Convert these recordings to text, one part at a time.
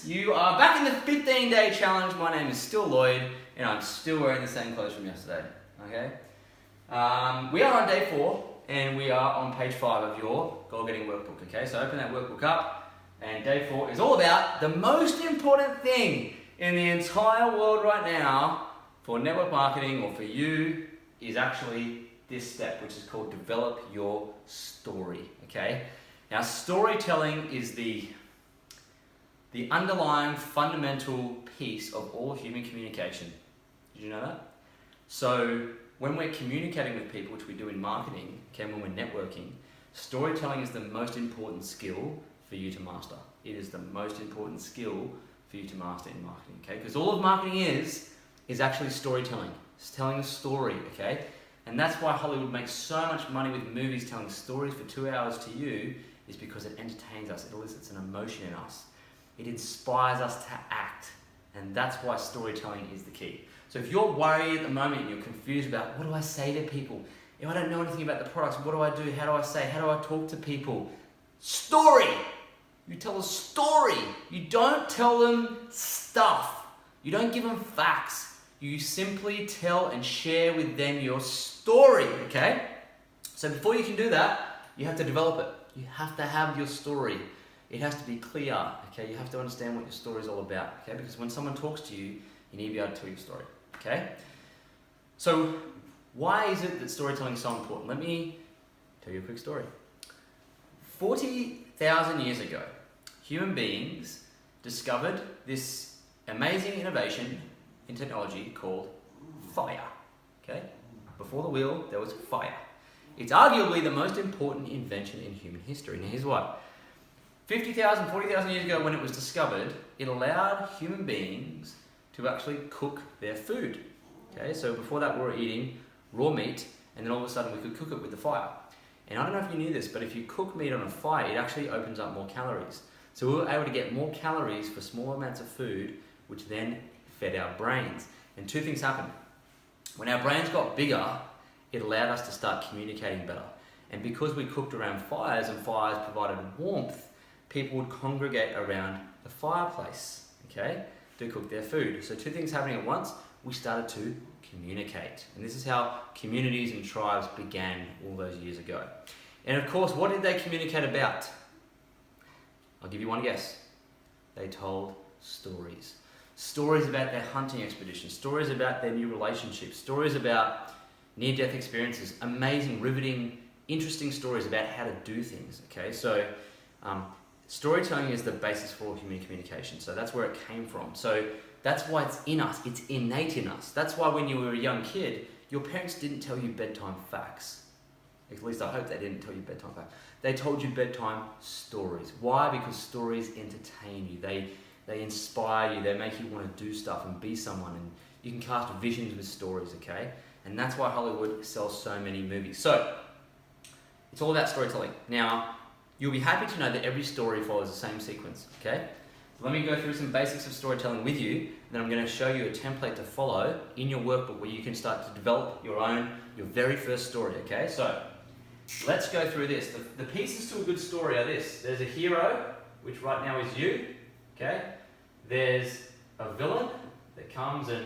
you are back in the 15-day challenge. My name is still Lloyd, and I'm still wearing the same clothes from yesterday. Okay. We are on day 4, and we are on page 5 of your goal-getting workbook. Okay, so open that workbook up, and day 4 is all about the most important thing in the entire world right now for network marketing or for you is actually this step, which is called develop your story. Okay. Now, storytelling is the underlying fundamental piece of all human communication. Did you know that? So when we're communicating with people, which we do in marketing, okay, when we're networking, storytelling is the most important skill for you to master. It is the most important skill for you to master in marketing, okay? Because all of marketing is actually storytelling. It's telling a story, okay? And that's why Hollywood makes so much money with movies telling stories for 2 hours to you, is because it entertains us, it elicits an emotion in us. It inspires us to act, and that's why storytelling is the key. So if you're worried at the moment and you're confused about what do I say to people, if I don't know anything about the products, what do I do, how do I say, how do I talk to people? Story! You tell a story. You don't tell them stuff. You don't give them facts. You simply tell and share with them your story, okay? So before you can do that, you have to develop it. You have to have your story. It has to be clear, okay? You have to understand what your story is all about, okay? Because when someone talks to you, you need to be able to tell your story, okay? So why is it that storytelling is so important? Let me tell you a quick story. 40,000 years ago, human beings discovered this amazing innovation in technology called fire, okay? Before the wheel, there was fire. It's arguably the most important invention in human history. Now here's why. 40,000 years ago when it was discovered, it allowed human beings to actually cook their food. Okay, so before that we were eating raw meat, and then all of a sudden we could cook it with the fire. And I don't know if you knew this, but if you cook meat on a fire, it actually opens up more calories. So we were able to get more calories for small amounts of food, which then fed our brains. And 2 things happened. When our brains got bigger, it allowed us to start communicating better. And because we cooked around fires and fires provided warmth, people would congregate around the fireplace, okay, to cook their food. So 2 things happening at once, we started to communicate. And this is how communities and tribes began all those years ago. And of course, what did they communicate about? I'll give you one guess. They told stories. Stories about their hunting expeditions, stories about their new relationships, stories about near-death experiences, amazing, riveting, interesting stories about how to do things, okay? So storytelling is the basis for all human communication. So that's where it came from. So that's why it's in us. It's innate in us. That's why when you were a young kid, your parents didn't tell you bedtime facts. At least I hope they didn't tell you bedtime facts. They told you bedtime stories. Why? Because stories entertain you. They inspire you. They make you want to do stuff and be someone. And you can cast visions with stories, okay? And that's why Hollywood sells so many movies. So it's all about storytelling. Now, you'll be happy to know that every story follows the same sequence, okay? So let me go through some basics of storytelling with you, and then I'm going to show you a template to follow in your workbook where you can start to develop your very first story, okay? So let's go through this. The pieces to a good story are this. There's a hero, which right now is you, okay? There's a villain that comes and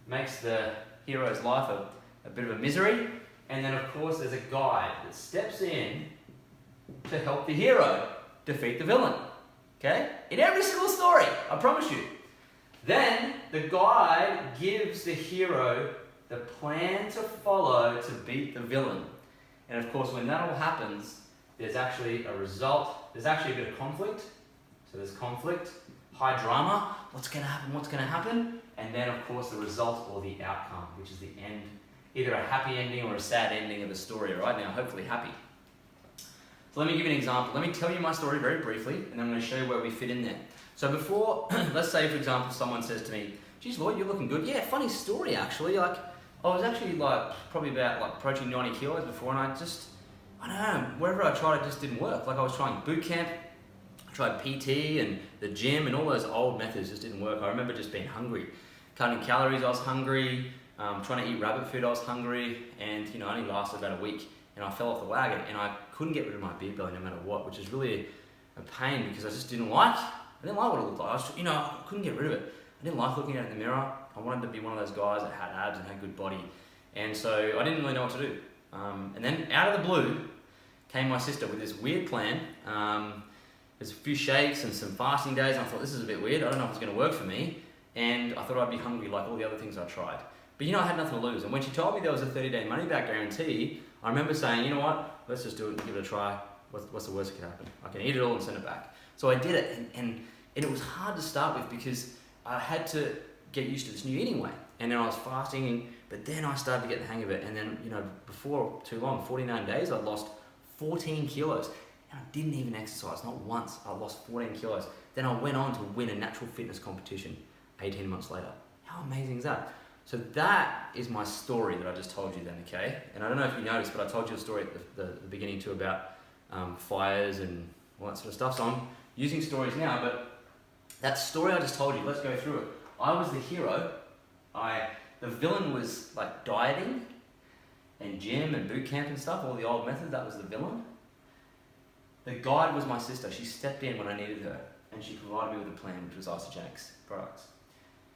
makes the hero's life a bit of a misery, and then of course there's a guide that steps in to help the hero defeat the villain, okay? In every single story, I promise you. Then the guide gives the hero the plan to follow to beat the villain. And of course, when that all happens, there's actually a result. There's actually a bit of conflict. So there's conflict, high drama. What's going to happen? What's going to happen? And then, of course, the result or the outcome, which is the end. Either a happy ending or a sad ending of the story. Right now, hopefully happy. So let me give you an example. Let me tell you my story very briefly, and then I'm going to show you where we fit in there. So before, let's say, for example, someone says to me, "Geez, Lloyd, you're looking good." Yeah, funny story, actually. Like, I was actually probably about approaching 90 kilos before, and I don't know, wherever I tried, it just didn't work. Like I was trying boot camp, I tried PT and the gym, and all those old methods just didn't work. I remember just being hungry. Cutting calories, I was hungry. Trying to eat rabbit food, I was hungry. And, I only lasted about a week, and I fell off the wagon, and I couldn't get rid of my beer belly no matter what, which is really a pain because I just didn't like I didn't like what it looked like. I couldn't get rid of it. I didn't like looking at it in the mirror. I wanted to be one of those guys that had abs and had good body. And so I didn't really know what to do. And then out of the blue came my sister with this weird plan. There's a few shakes and some fasting days, and I thought, this is a bit weird. I don't know if it's going to work for me. And I thought I'd be hungry like all the other things I tried. But I had nothing to lose. And when she told me there was a 30-day money-back guarantee, I remember saying, you know what, let's just do it and give it a try. What's the worst that could happen? I can eat it all and send it back. So I did it, and it was hard to start with because I had to get used to this new eating way. And then I was fasting, but then I started to get the hang of it. And then, before too long, 49 days, I lost 14 kilos. And I didn't even exercise, not once. I lost 14 kilos. Then I went on to win a natural fitness competition 18 months later. How amazing is that? So that is my story that I just told you then, okay? And I don't know if you noticed, but I told you a story at the beginning too about fires and all that sort of stuff. So I'm using stories now, but that story I just told you, let's go through it. I was the hero. The villain was like dieting and gym and boot camp and stuff, all the old methods, that was the villain. The guide was my sister. She stepped in when I needed her, and she provided me with a plan, which was Isagenix products.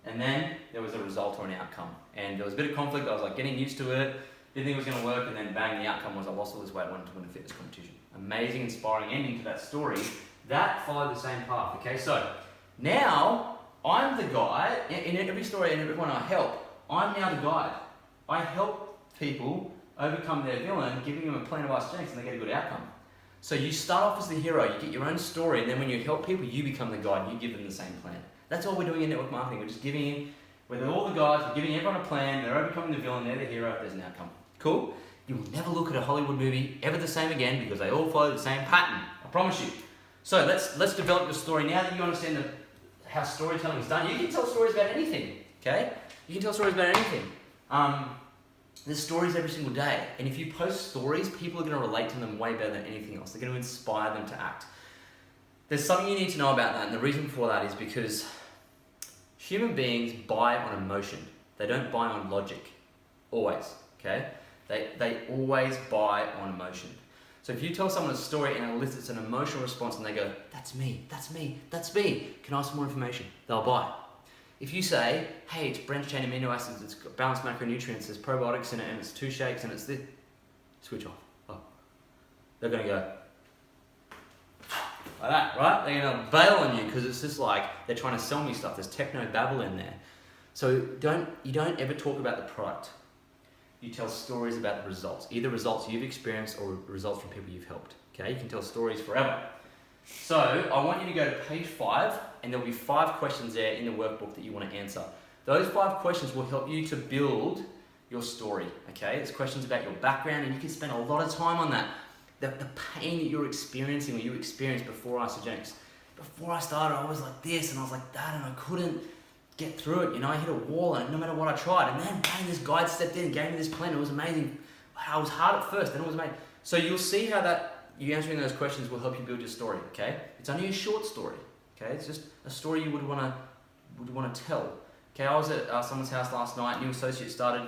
And then there was a result or an outcome. And there was a bit of conflict. I was like getting used to it, didn't think it was going to work, and then bang, the outcome was I lost all this weight, wanted to win a fitness competition. Amazing, inspiring ending to that story. That followed the same path, okay? So now I'm the guy, in every story and everyone I help, I'm now the guide. I help people overcome their villain, giving them a plan of Isagenix, and they get a good outcome. So you start off as the hero, you get your own story, and then when you help people, you become the guide, you give them the same plan. That's all we're doing in network marketing. We're just giving, with all the guys, we're giving everyone a plan, they're overcoming the villain, they're the hero, there's an outcome. Cool? You will never look at a Hollywood movie ever the same again because they all follow the same pattern. I promise you. So let's develop your story. Now that you understand how storytelling is done, you can tell stories about anything, okay? You can tell stories about anything. There's stories every single day, and if you post stories, people are going to relate to them way better than anything else. They're going to inspire them to act. There's something you need to know about that, and the reason for that is because human beings buy on emotion. They don't buy on logic. Always, okay? They always buy on emotion. So if you tell someone a story and it elicits an emotional response and they go, that's me, that's me, that's me, can I have some more information? They'll buy. If you say, hey, it's branched chain amino acids, it's got balanced macronutrients, there's probiotics in it, and it's 2 shakes, and it's this, switch off. Oh. They're going to go, like that, right? They're going to bail on you because it's just like they're trying to sell me stuff. There's techno-babble in there. So you don't ever talk about the product. You tell stories about the results, either results you've experienced or results from people you've helped. Okay, you can tell stories forever. So I want you to go to page 5, and there'll be 5 questions there in the workbook that you want to answer. Those 5 questions will help you to build your story. Okay, it's questions about your background, and you can spend a lot of time on that. The pain that you're experiencing or you experienced before Isagenix. Before I started, I was like this, and I was like that, and I couldn't get through it. I hit a wall, and no matter what I tried, and then bang, this guide stepped in and gave me this plan. It was amazing. I was hard at first, then it was amazing. So you'll see how that you answering those questions will help you build your story. Okay, it's only a short story. Okay, it's just a story you would want to tell. Okay, I was at someone's house last night. New associate started.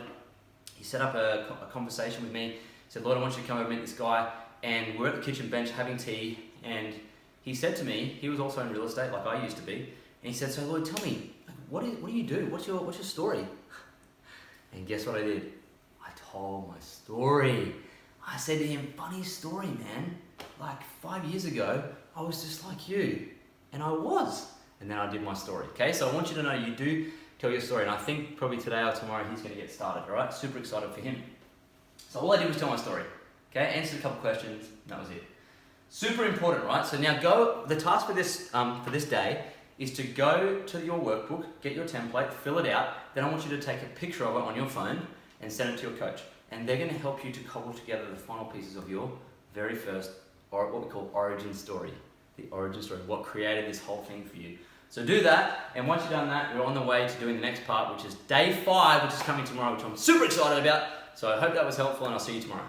He set up a conversation with me. He said, "Lloyd, I want you to come over and meet this guy." And we're at the kitchen bench having tea, and he said to me, he was also in real estate like I used to be, and he said, "So Lloyd, tell me, what do you do? What's your story?" And guess what I did? I told my story. I said to him, "Funny story, man. Like 5 years ago, I was just like you." And I was. And then I did my story. Okay, so I want you to know you do tell your story, and I think probably today or tomorrow he's going to get started, all right? Super excited for him. So all I did was tell my story. Okay, answered a couple questions, and that was it. Super important, right? So now the task for this day is to go to your workbook, get your template, fill it out, then I want you to take a picture of it on your phone and send it to your coach. And they're going to help you to cobble together the final pieces of your very first, or what we call origin story. The origin story, what created this whole thing for you. So do that, and once you've done that, we're on the way to doing the next part, which is day 5, which is coming tomorrow, which I'm super excited about. So I hope that was helpful, and I'll see you tomorrow.